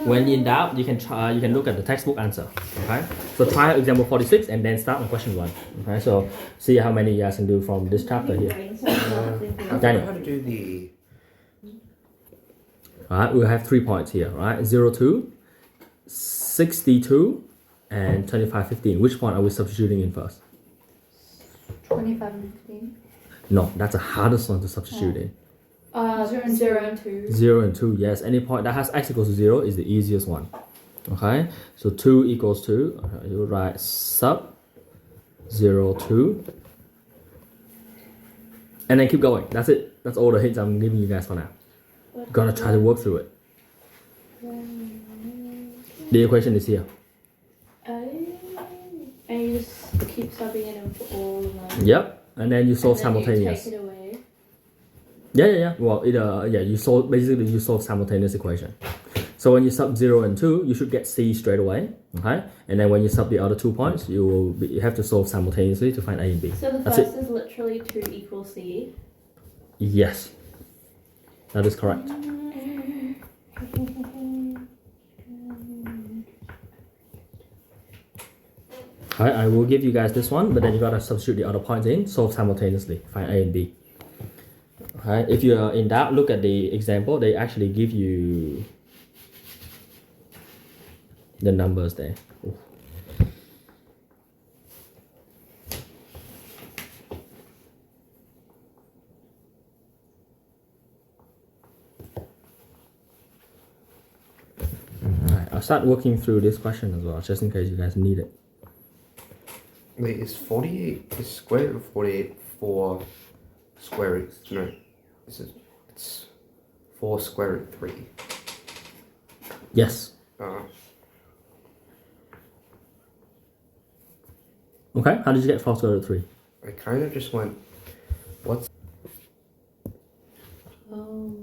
When in doubt, you can look at the textbook answer. Okay, so try example 46 and then start on question 1. Okay, so see how many you guys can do from this chapter here. I don't know how to do the. Alright, we have 3 points here, right? 0, 2, 62, and 25, 15. Which point are we substituting in first? 25 and 15. No, that's the hardest one to substitute in. 0 and 2. 0 and 2, yes. Any point that has x equals to 0 is the easiest one. Okay, so 2 equals to, okay, you write sub 0, 2. And then keep going. That's it. That's all the hints I'm giving you guys for now. Gonna try to work through it. The equation is here. And you just keep subbing it in for all of them. Yep. And then you solve And then simultaneous. you take it away. Yeah. Well, you solve basically simultaneous equation. So when you sub 0 and 2, you should get C straight away. Okay. And then when you sub the other 2 points, you have to solve simultaneously to find A and B. So the That's first it. is literally 2 equals C. Yes. That is correct. Okay, I will give you guys this one, but then you gotta substitute the other points in, solve simultaneously, find A and B. Okay, if you're in doubt, look at the example. They actually give you the numbers there. Ooh. Alright, I'll start working through this question as well, just in case you guys need it. Wait, is 48 is square root of 48 4 square root? No, it's 4 square root 3. Yes. Okay, how did you get 4 square root 3? I kind of just went, what's Oh.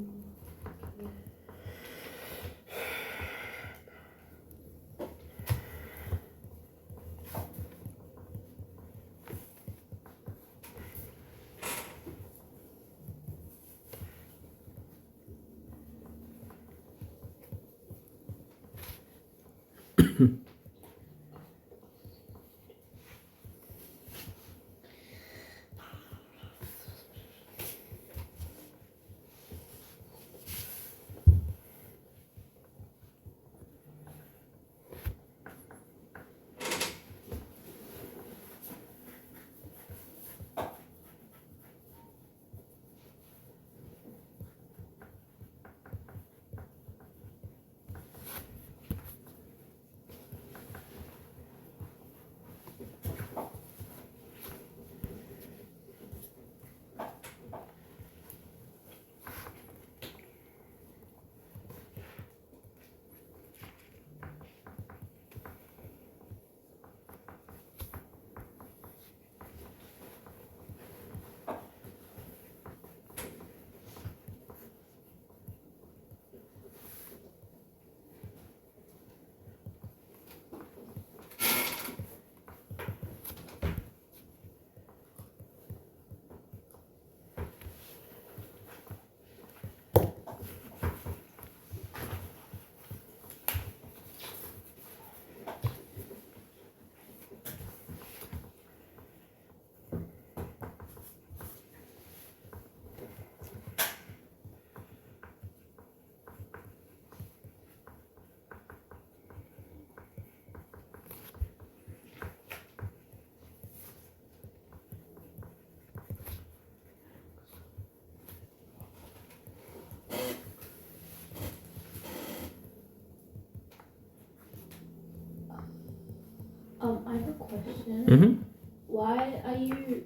I have a question. Mm-hmm. Why are you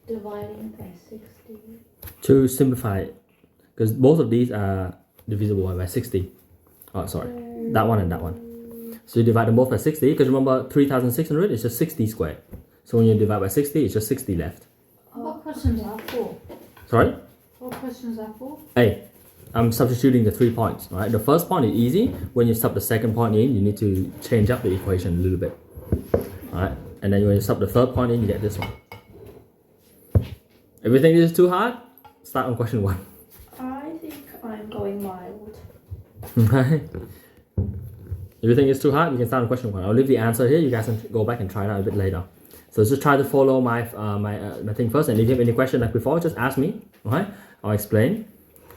dividing by 60? To simplify it, because both of these are divisible by 60. Oh, sorry, that one and that one. So you divide them both by 60, because remember 3,600 is just 60 squared. So when you divide by 60, it's just 60 left. What questions are for? Sorry? What questions are for? Hey, I'm substituting the 3 points, right? The first point is easy. When you sub the second point in, you need to change up the equation a little bit. Alright, and then when you sub the third point in, you get this one. Everything is too hard? Start on question 1. I think I'm going mild. Right? Everything is too hard, you can start on question 1. I'll leave the answer here, you guys can go back and try it out a bit later. So just try to follow my my thing first, and if you have any question like before, just ask me, okay? I'll explain,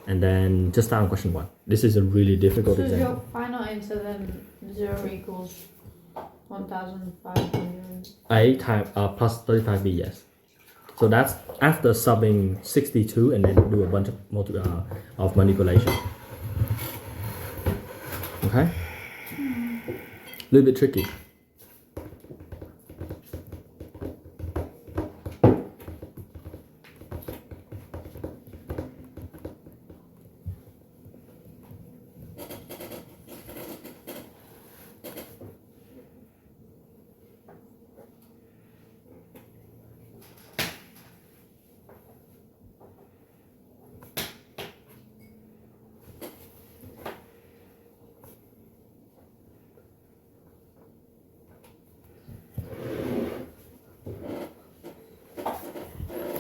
and then just start on question 1. This is a really difficult So is example. your final answer then 0 equals 1,500? A time plus 35b, yes. So that's after subbing 62 and then do a bunch of manipulation. Okay? A little bit tricky.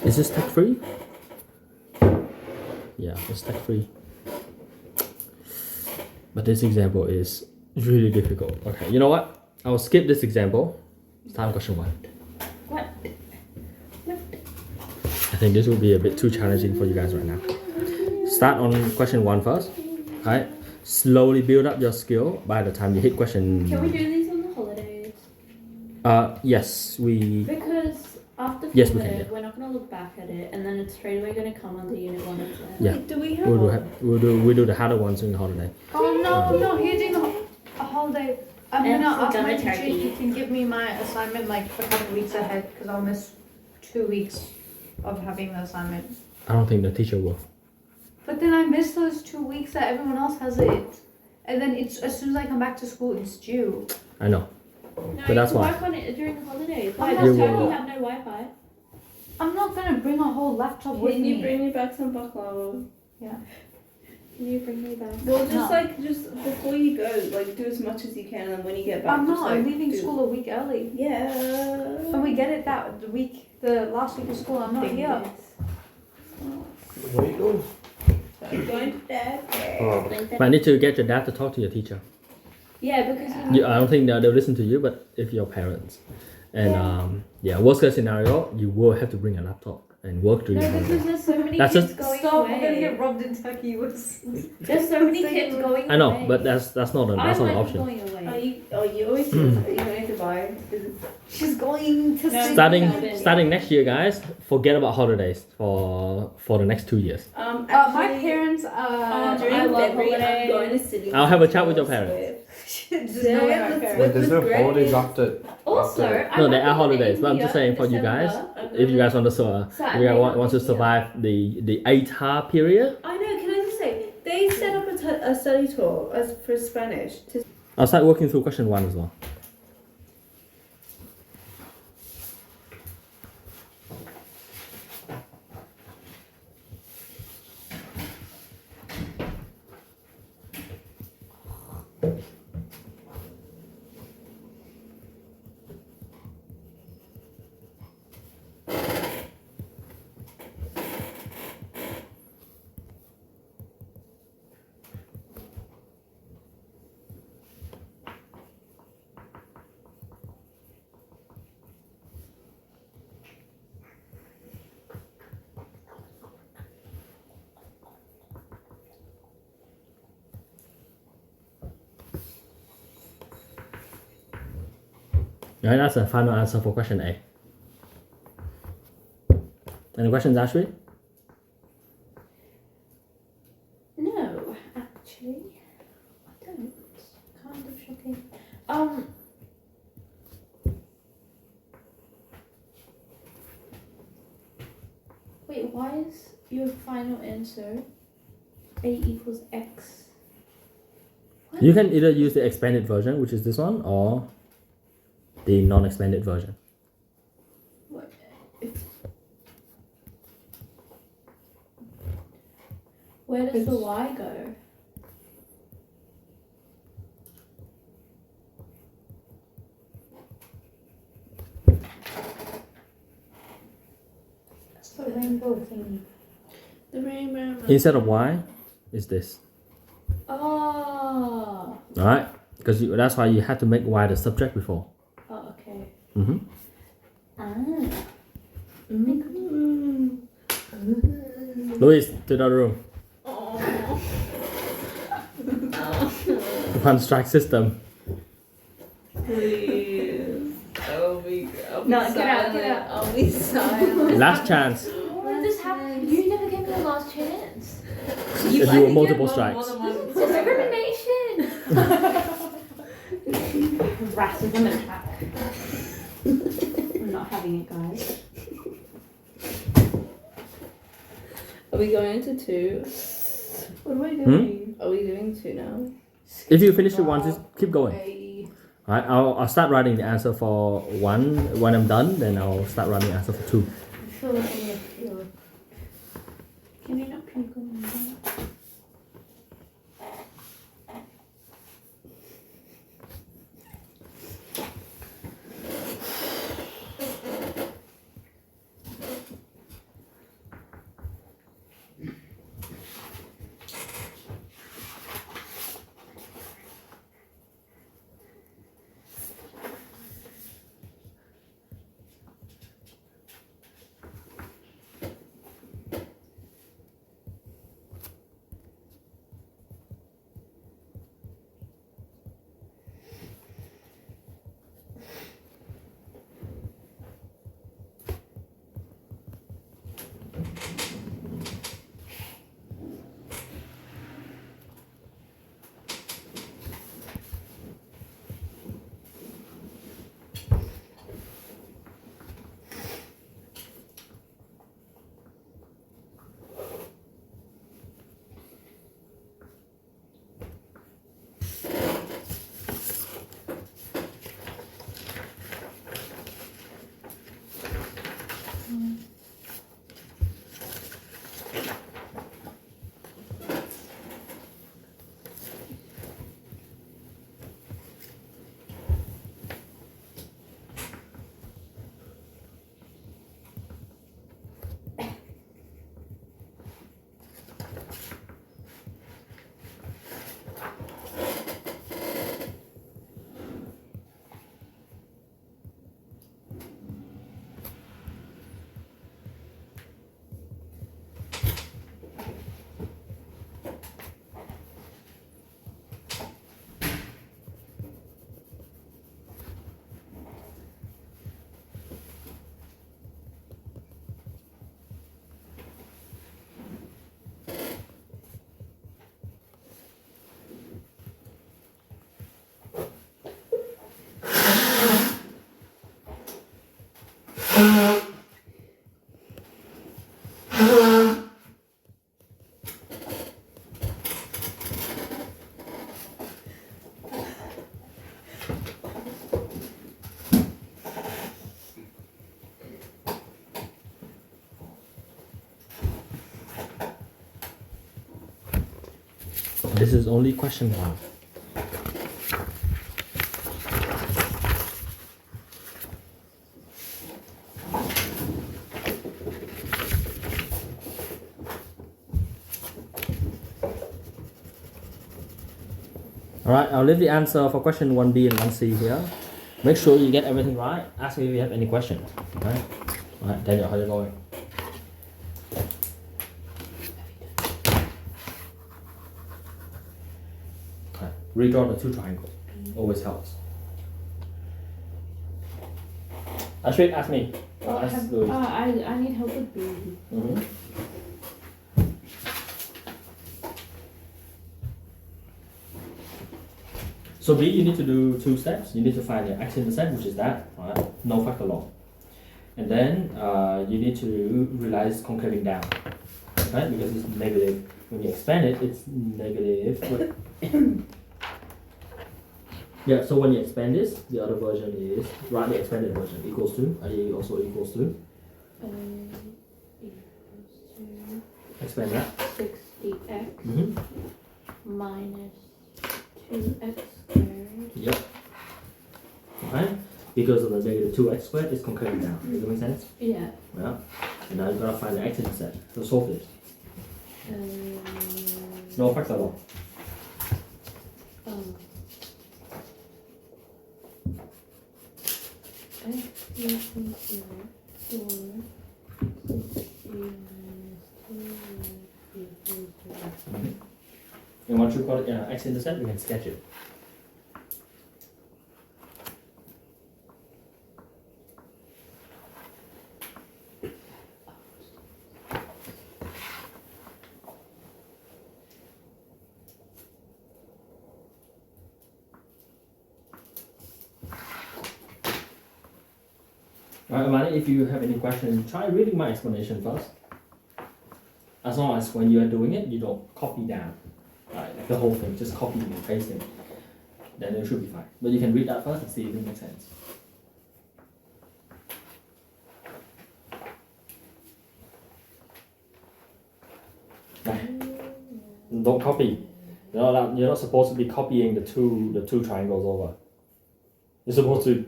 Is this tech free? Yeah, it's tech free. But this example is really difficult. Okay, you know what? I'll skip this example. Start on question 1. What? I think this will be a bit too challenging for you guys right now. Start on question 1 first. Alright? Slowly build up your skill by the time you hit question. Can we do these on the holidays? Yes, we. Because after Yes, we holiday, can, yeah. we're not going to look back at it, and then it's straight away going to come under Unit 1 exam. Yeah. Wait, do we have We'll do the harder ones during the holiday. Oh no, no, you're doing a holiday. I'm And gonna ask we're my gonna teacher turkey. if he can give me my assignment like a couple weeks ahead because I'll miss 2 weeks of having the assignment. I don't think the teacher will. But then I miss those 2 weeks that everyone else has it. And then it's as soon as I come back to school, it's due. I know. No, But that's you can why. work on it during the holidays. Why I'm does not- Turkey have no Wi-Fi? I'm not gonna bring a whole laptop with Can me. you bring me back some baklava? Can you bring me back? Well, just No. just before you go, like do as much as you can, and then when you get back, I'm just, not. I'm like, leaving do- school a week early. Yeah. And we get it that the last week of school. I'm not here. What are you doing? I'm going to dad. Oh. But I need to get your dad to talk to your teacher. Yeah, because I don't think they'll listen to you, but if your parents. And worst case scenario, you will have to bring a laptop and work during the no, holiday. because there's so many That's kids just- going Stop! I'm gonna away. get robbed in Turkey. There's so many kids going away. I know, but that's not an I like option. going away. You always say, are you going to buy? She's going to No. Sydney. Starting next year, guys, forget about holidays for the next 2 years. My parents During I love February, I'm holidays. going to Sydney. I'll have a chat with your parents. There's no way my parents. Wait, there's no holidays after. Also, No, I there are went to holidays, but I'm India just saying in for you guys, December. if you guys want to Saturday, you guys want to India. survive the 8-hour period, I know. Can I just say they set up a study tour as for Spanish to. I'll start working through question 1 as well. Right, that's the final answer for question A. Any questions, Ashley? No, actually, I don't. Kind of shocking. Wait, why is your final answer A equals X? What? You can either use the expanded version, which is this one, or the non-expanded version. What? It's... Where does the Y go? The rainbow thingy. The rainbow. Instead of Y, is this. Oh. Alright? Because that's why you had to make Y the subject before. Oh, okay. Mm-hmm. Ah. Louis, to the other room. Oh. One strike system. Please. I'll be No, silent. get out, get out. I'll be silent. Last chance. Why did this happen? You never gave me a last chance. If you were multiple strikes. Discrimination! Racism attack. I'm not having it, guys. Are we going to 2? What am I doing? Are we doing 2 now? If you finish it once, just keep going. Okay. Alright, I'll start writing the answer for 1. When I'm done, then I'll start writing the answer for 2. I feel like I'm gonna feel. Can you not puke on me? This is only question 1. Alright, I'll leave the answer for question 1B and 1C here. Make sure you get everything right. Ask me if you have any questions. Okay? Alright, Daniel, how are you going? Alright, redraw the 2 triangles. Always helps. Ashwin, ask me. Ask Louis. I need help with B. Mhm. So B, you need to do 2 steps. You need to find the x-intercept, which is that, right? No factor law. And then you need to realize concaving down, right? Because it's negative. When you expand it, it's negative. Yeah, so when you expand this, the other version is, write the expanded version, equals to, i.e. also equals to, Equals to expand that. 60x Mm-hmm. minus 2x squared. Yep. Okay? Because of the negative 2x squared, it's concaving down. Does that make sense? Yeah. Yeah. And now you've got to find the x-intercept. So solve this. No effects at all. X equals 4, 60 minus 2 equals 0. And once you've got x-intercept, you can sketch it. Alright, Amani, if you have any questions, try reading my explanation first. As long as when you are doing it, you don't copy down, right, like the whole thing, just copying and pasting. Then it should be fine. But you can read that first and see if it makes sense. Don't copy. You're not supposed to be copying the two triangles over. You're supposed to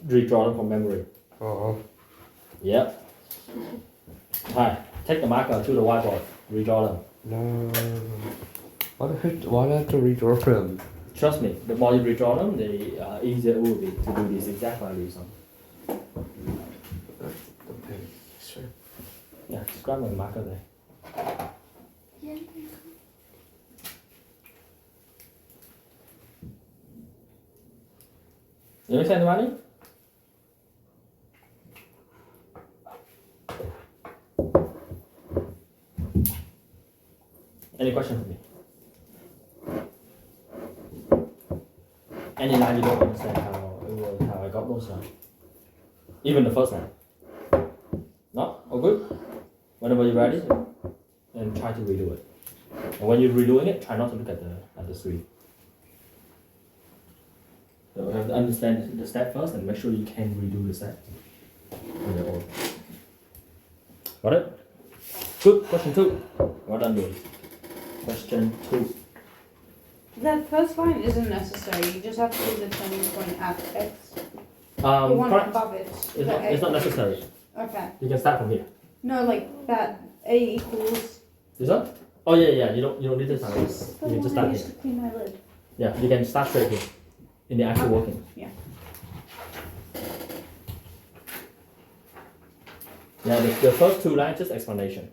redraw them from memory. Oh. Yep. Hi. Take the marker to the whiteboard. Redraw them. No. Why do I have to redraw them? Trust me. The more you redraw them, the easier it will be to do these exact values. Okay. Sure. Yeah. Just grab my marker there. You understand, Amani? Any question for me? Any line you don't understand how I got those lines? Even the first line? No? All good? Whenever you're ready, then try to redo it. And when you're redoing it, try not to look at the screen. So you have to understand the step first and make sure you can redo the step on your own. Got it? Good. Question 2. Well done, Louis. Question 2. That first line isn't necessary. You just have to do the turning point at x. The one Correct. above it. It's not necessary. Okay. You can start from here. No, like that. A equals. This one? Oh yeah. You don't need this time. You It's the can just one I start used here. to clean my lid. Yeah, you can start straight here. In the actual working. Yeah. Yeah, the first 2 lines just explanation.